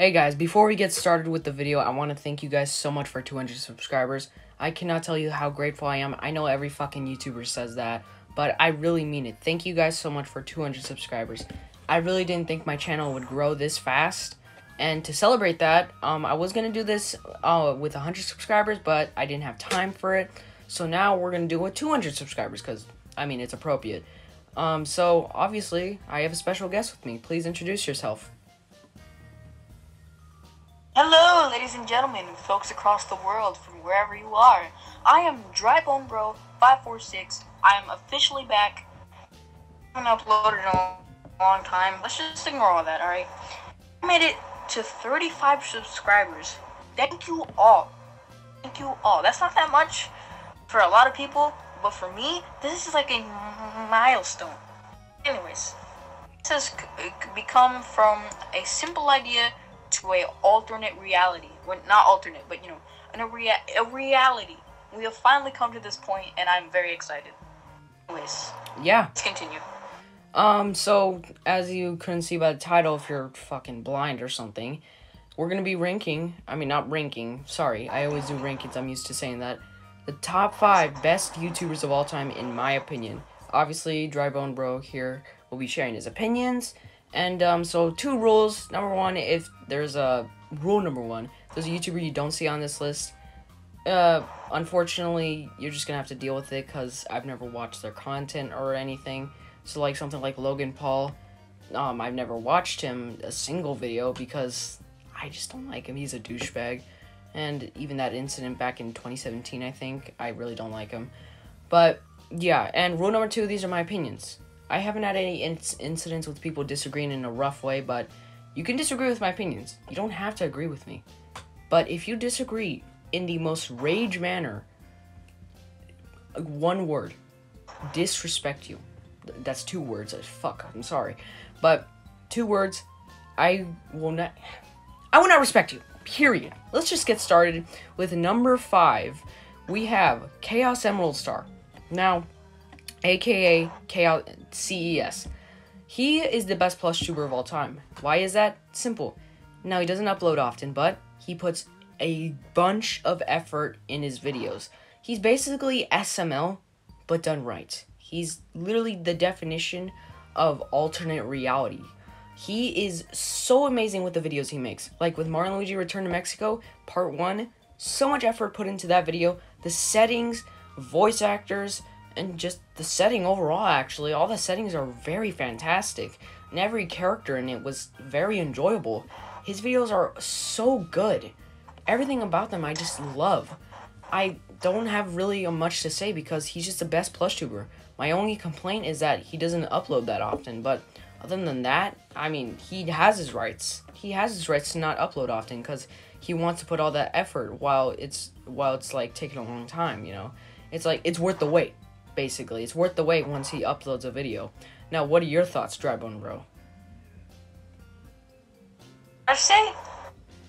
Hey guys, before we get started with the video, I want to thank you guys so much for 200 subscribers. I cannot tell you how grateful I am. I know every fucking YouTuber says that, but I really mean it. Thank you guys so much for 200 subscribers. I really didn't think my channel would grow this fast, and to celebrate that, I was going to do this with 100 subscribers, but I didn't have time for it. So now we're going to do it with 200 subscribers, because, I mean, it's appropriate. So, obviously, I have a special guest with me. Please introduce yourself. Hello, ladies and gentlemen, folks across the world, from wherever you are. I am DryBoneBro 546. I am officially back. I haven't uploaded in a long time. Let's just ignore all that, alright? I made it to 35 subscribers. Thank you all. Thank you all. That's not that much for a lot of people, but for me, this is like a milestone. Anyways, this has become from a simple idea to a alternate reality. Well, not alternate, but you know, a reality. We have finally come to this point, and I'm very excited. Anyways, yeah. Let's continue. So, as you couldn't see by the title, if you're fucking blind or something, we're gonna be ranking, not ranking, sorry, I always do rankings, I'm used to saying that, the top 5 best YouTubers of all time, in my opinion. Obviously, DryBoneBro here will be sharing his opinions. And, so 2 rules. Number 1, if there's a rule number 1, if there's a YouTuber you don't see on this list, unfortunately, you're just gonna have to deal with it, because I've never watched their content or anything. So, like, something like Logan Paul, I've never watched him a single video, because I just don't like him. He's a douchebag. And even that incident back in 2017, I think, I really don't like him. But, yeah, and rule number 2, these are my opinions. I haven't had any incidents with people disagreeing in a rough way, but you can disagree with my opinions. You don't have to agree with me. But if you disagree in the most rage manner, one word, disrespect you. That's 2 words. Fuck, I'm sorry. But 2 words, I will not respect you. Period. Let's just get started with number 5. We have Chaos Emerald Star. Now, aka Chaos CES. He is the best plush tuber of all time. Why is that? Simple. Now, he doesn't upload often, but he puts a bunch of effort in his videos. He's basically SML, but done right. He's literally the definition of alternate reality. He is so amazing with the videos he makes. Like with Mario & Luigi Return to Mexico, Part 1, so much effort put into that video. The settings, voice actors, and just the setting overall, actually. All the settings are very fantastic. And every character in it was very enjoyable. His videos are so good. Everything about them I just love. I don't have really much to say because he's just the best plush tuber. My only complaint is that he doesn't upload that often. But other than that, he has his rights. He has his rights to not upload often because he wants to put all that effort while it's like taking a long time, you know. It's like, it's worth the wait. Basically, it's worth the wait once he uploads a video. Now, what are your thoughts, DryBoneBro? I say,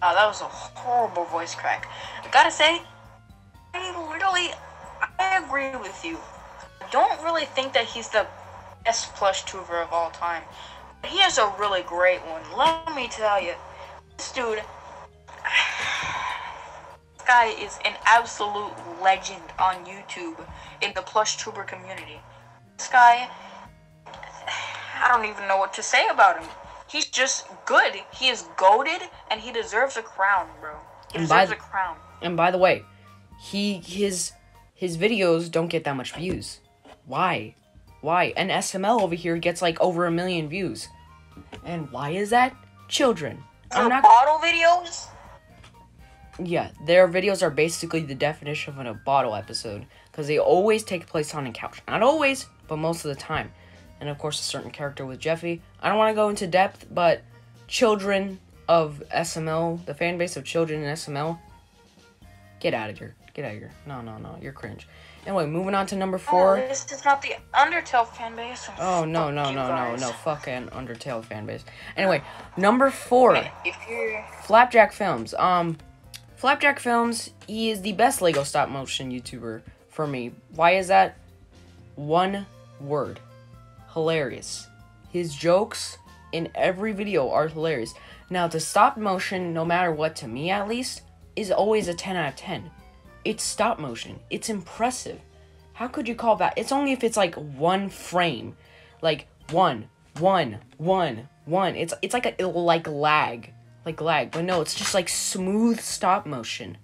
that was a horrible voice crack. I gotta say, I agree with you. I don't really think that he's the best plush tuber of all time. But he has a really great one. Let me tell you, this dude, this guy is an absolute legend on YouTube in the plush tuber community. This guy, I don't even know what to say about him. He's just good. He is goated, and he deserves a crown, bro. He deserves a crown. And by the way, his videos don't get that much views. Why? Why? And SML over here gets like over 1 million views. And why is that? Children. Bottle videos? Yeah, their videos are basically the definition of a bottle episode, because they always take place on a couch. Not always, but most of the time. And of course, a certain character with Jeffy. I don't want to go into depth, but children of SML, the fan base of children in SML, get out of here. Get out of here. No, you're cringe. Anyway, moving on to number 4. Oh, this is not the Undertale fan base. Oh, no, fuck an Undertale fan base. Anyway, number 4. Flapjack Films. Flapjack Films, he is the best Lego stop motion YouTuber for me. Why is that? 1 word. Hilarious. His jokes in every video are hilarious. Now, the stop motion, no matter what, to me at least, is always a 10 out of 10. It's stop motion. It's impressive. How could you call that? It's only if it's like one frame. Like one. It's like a lag. Like lag. But no, it's just like smooth stop motion.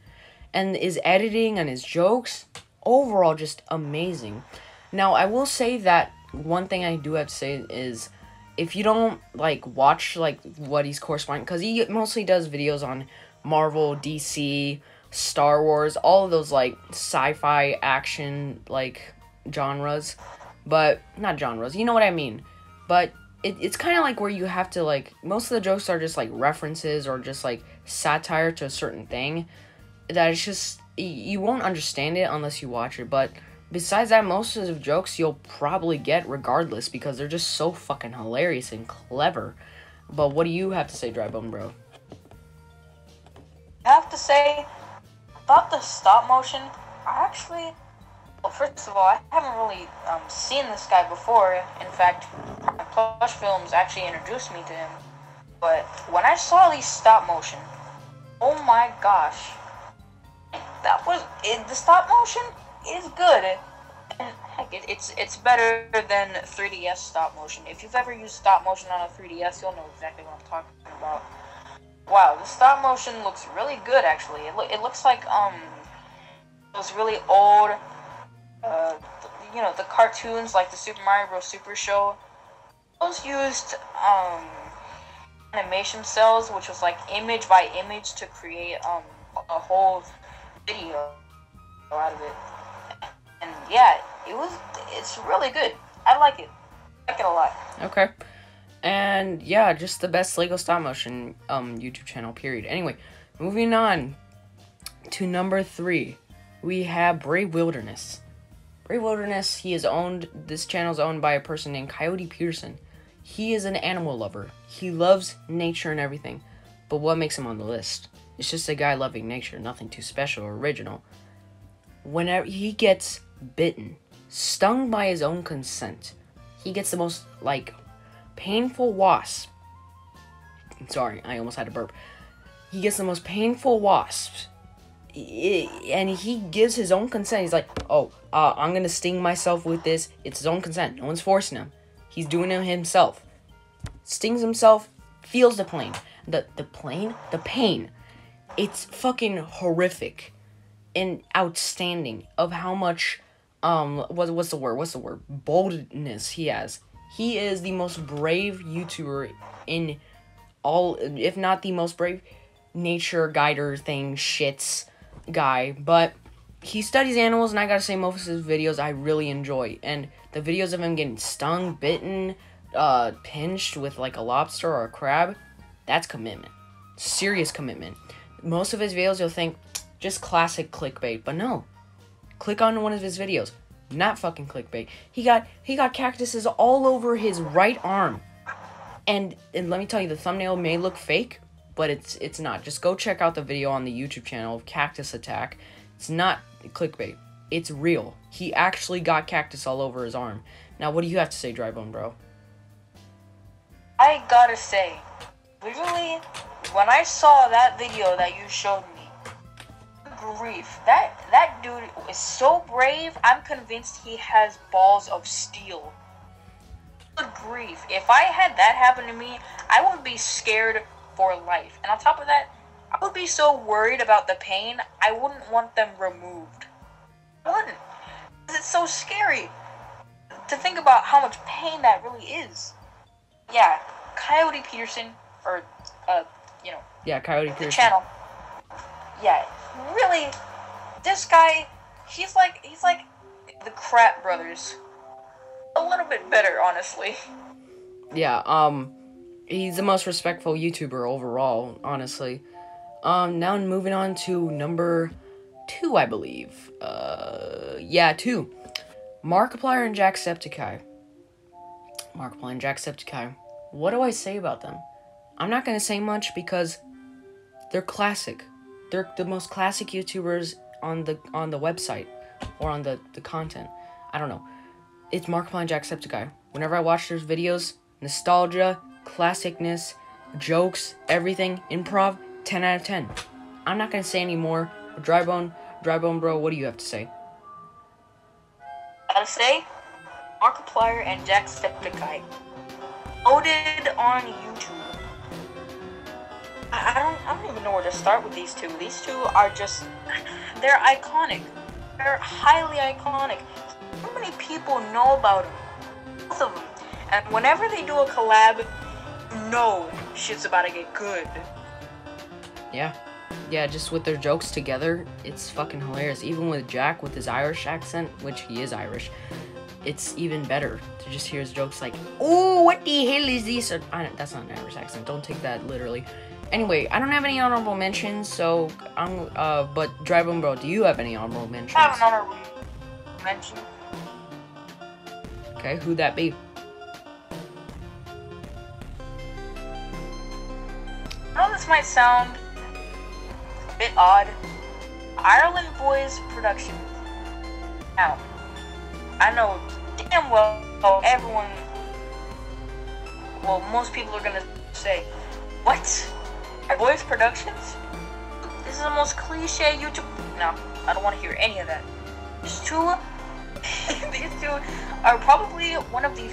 And his editing and his jokes, overall just amazing. Now, I will say that one thing I do have to say is, if you don't like watch like what he's corresponding, because he mostly does videos on Marvel, DC, Star Wars, all of those like sci-fi action like genres, but not genres, you know what I mean. But it's kind of like where you have to like, most of the jokes are just like references or just like satire to a certain thing that it's just, you won't understand it unless you watch it. But besides that, most of the jokes you'll probably get regardless because they're just so fucking hilarious and clever. But what do you have to say, DryBoneBro? I have to say, about the stop motion, well, first of all, I haven't really seen this guy before. In fact, Plush Films actually introduced me to him. But when I saw these stop motion, oh my gosh, the stop motion is good. And heck, it's better than 3DS stop motion. If you've ever used stop motion on a 3DS, you'll know exactly what I'm talking about. Wow, the stop motion looks really good, actually. It looks like, those really old, the cartoons, like the Super Mario Bros. Super Show. Those used, animation cells, which was like image by image to create, a whole video out of it. And yeah, it's really good. I like it. I like it a lot. Okay. And yeah, just the best Lego stop motion YouTube channel, period. Anyway, moving on to number 3, we have Brave Wilderness. Brave Wilderness, this channel is owned by a person named Coyote Peterson. He is an animal lover. He loves nature and everything. But what makes him on the list? It's just a guy loving nature, nothing too special or original. Whenever he gets bitten, stung by his own consent, he gets the most, like, painful wasp. Sorry, I almost had to burp. He gets the most painful wasps. And he gives his own consent. He's like, I'm gonna sting myself with this. It's his own consent. No one's forcing him. He's doing it himself. Stings himself, feels the pain. The pain. It's fucking horrific and outstanding of how much, what's the word? Boldness he has. He is the most brave YouTuber in all, if not the most brave nature guider thing shits guy. But he studies animals, and I gotta say, most of his videos I really enjoy. And the videos of him getting stung, bitten, pinched with like a lobster or a crab, that's commitment. Serious commitment. Most of his videos you'll think just classic clickbait, but no. Click on one of his videos. Not fucking clickbait. He got cactuses all over his right arm. And let me tell you, the thumbnail may look fake, but it's not. Just go check out the video on the YouTube channel of Cactus Attack. It's not clickbait. It's real. He actually got cactus all over his arm. Now, what do you have to say, DryBoneBro? I gotta say, literally, when I saw that video that you showed me, grief, that dude is so brave. I'm convinced he has balls of steel. Good grief. If I had that happen to me, I would be scared for life. And on top of that, I would be so worried about the pain, I wouldn't want them removed. I wouldn't. Because it's so scary to think about how much pain that really is. Yeah, Coyote Peterson, or, Yeah, Coyote Peterson. The channel. Yeah, really, this guy, he's like the Crap Brothers. A little bit better, honestly. Yeah, he's the most respectful YouTuber overall, honestly. Now moving on to number 2, I believe. 2. Markiplier and Jacksepticeye. Markiplier and Jacksepticeye. What do I say about them? I'm not gonna say much because they're classic. They're the most classic YouTubers on the website or on the content. I don't know. It's Markiplier and Jacksepticeye. Whenever I watch their videos, nostalgia, classicness, jokes, everything, improv, 10 out of 10. I'm not gonna say any more. DryBoneBro, what do you have to say? Gotta say, Markiplier and Jacksepticeye. Loaded on YouTube. I don't even know where to start with these two. These two are just, they're iconic. They're highly iconic. So many people know about them. Both of them. And whenever they do a collab, you know shit's about to get good. Yeah, just with their jokes together, it's fucking hilarious. Even with Jack, with his Irish accent, which he is Irish, it's even better to just hear his jokes like, oh, what the hell is this? That's not an Irish accent, don't take that literally. Anyway, I don't have any honorable mentions, so but DryBoneBro, do you have any honorable mentions? I have an honorable mention. Okay, who'd that be? I know this might sound a bit odd. Ireland Boys Production. Now, I know damn well everyone, well, most people are gonna say, what? Boys Productions? This is the most cliche YouTube. No, I don't want to hear any of that. These two, these two are probably one of the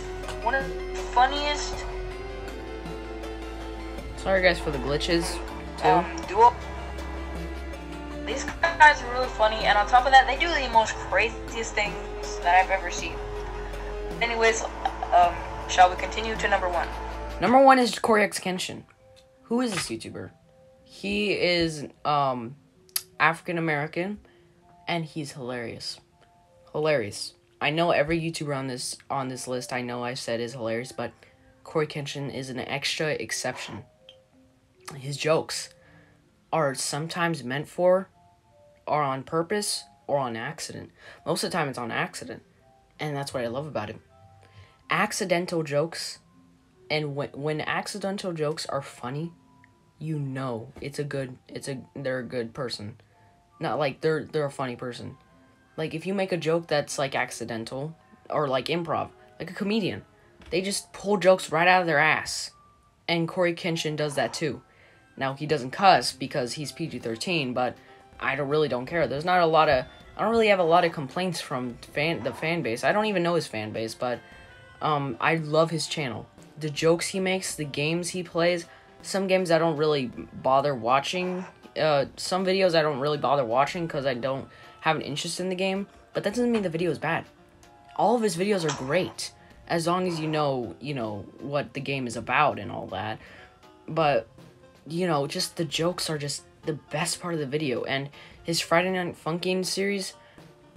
funniest. Sorry guys for the glitches too. Duo. These guys are really funny, and on top of that, they do the most craziest things that I've ever seen. Anyways, shall we continue to number one? Number one is Corey X Kenshin. Who is this YouTuber? He is African American, and he's hilarious. Hilarious. I know every YouTuber on this list I know I said is hilarious, but Corey Kenshin is an extra exception. His jokes are sometimes meant for, or on purpose, or on accident. Most of the time it's on accident, and that's what I love about him. Accidental jokes, and when accidental jokes are funny, you know they're a good person. Not like they're a funny person. Like if you make a joke that's like accidental, or like improv, like a comedian, they just pull jokes right out of their ass. And Corey Kenshin does that too. Now he doesn't cuss because he's PG-13, but I really don't care. I don't really have a lot of complaints from the fan base. I don't even know his fan base, but I love his channel. The jokes he makes, the games he plays. Some games I don't really bother watching. Some videos I don't really bother watching because I don't have an interest in the game. But that doesn't mean the video is bad. All of his videos are great, as long as you know what the game is about and all that. But just the jokes are just the best part of the video. And his Friday Night Funkin' series,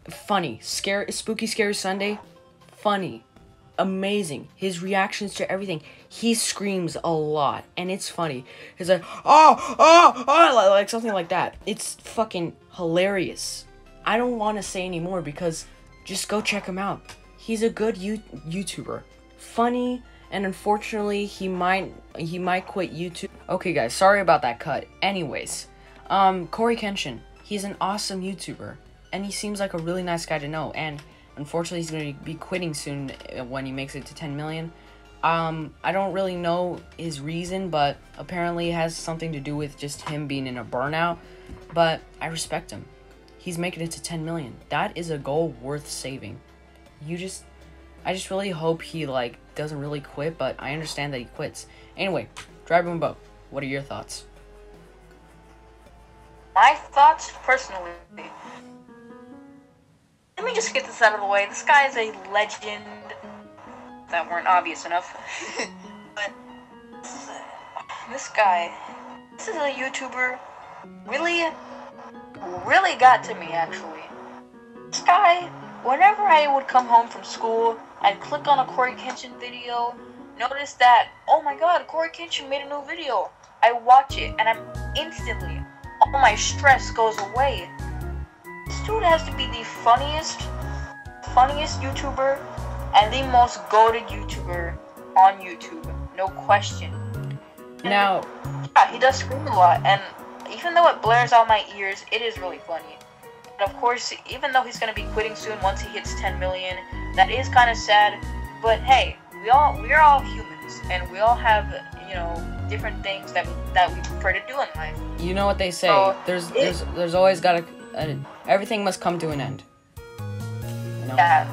funny. Spooky Scary Sunday, funny. Amazing. His reactions to everything. He screams a lot, and it's funny. He's like, oh, like something like that. It's fucking hilarious. I don't want to say anymore because just go check him out. He's a good YouTuber. Funny, and unfortunately, he might quit YouTube. Okay, guys, sorry about that cut. Anyways, Corey Kenshin, he's an awesome YouTuber, and he seems like a really nice guy to know, and unfortunately, he's going to be quitting soon when he makes it to 10 million. I don't really know his reason, but apparently it has something to do with just him being in a burnout, but I respect him. He's making it to 10 million. That is a goal worth saving. I just really hope he, doesn't really quit, but I understand that he quits. Anyway, DryBoneBro, what are your thoughts? My thoughts, personally, let me just get this out of the way. This guy is a legend. That weren't obvious enough. But this guy, this is a YouTuber, really got to me, actually. This guy, whenever I would come home from school, I'd click on a Corey Kenshin video, notice that, oh my god, Corey Kenshin made a new video. I watch it, and I'm instantly, all my stress goes away. This dude has to be the funniest YouTuber and the most goated YouTuber on YouTube, no question. Now, yeah, he does scream a lot, and even though it blares out my ears, it is really funny. And of course, even though he's gonna be quitting soon once he hits 10 million, that is kind of sad. But hey, we're all humans, and we all have different things that we prefer to do in life. You know what they say? So, there's always got everything must come to an end. You know? Yeah,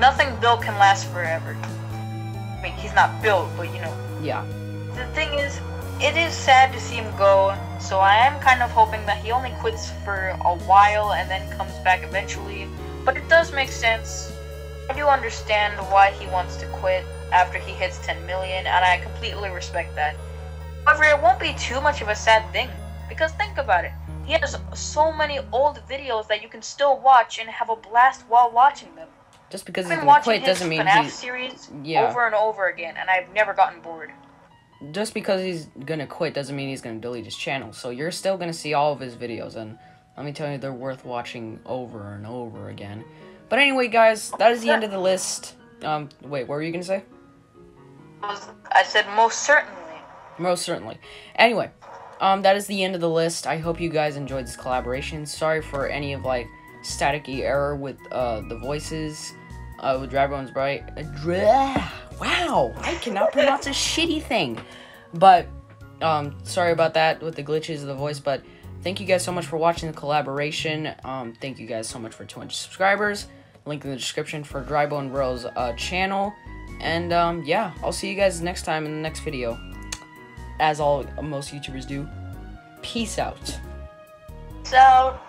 nothing built can last forever. I mean, he's not built, but Yeah. The thing is, it is sad to see him go, so I am kind of hoping that he only quits for a while and then comes back eventually. But it does make sense. I do understand why he wants to quit after he hits 10 million, and I completely respect that. However, it won't be too much of a sad thing, because think about it. He has so many old videos that you can still watch and have a blast while watching them. Just because I've he's been gonna watching quit doesn't mean FNAF series over and over again, and I've never gotten bored. Just because he's gonna quit doesn't mean he's gonna delete his channel. So you're still gonna see all of his videos, and let me tell you, they're worth watching over and over again. But anyway, guys, that is the end of the list. Wait, what were you gonna say? I said most certainly. Most certainly. Anyway, that is the end of the list. I hope you guys enjoyed this collaboration. Sorry for any of, like, staticky error with, the voices, with DryBoneBro. Wow, I cannot pronounce a shitty thing. But, sorry about that with the glitches of the voice, but thank you guys so much for watching the collaboration. Thank you guys so much for 200 subscribers. Link in the description for DryBoneBro's, channel. And, yeah, I'll see you guys next time in the next video. As most YouTubers do. Peace out. Peace out.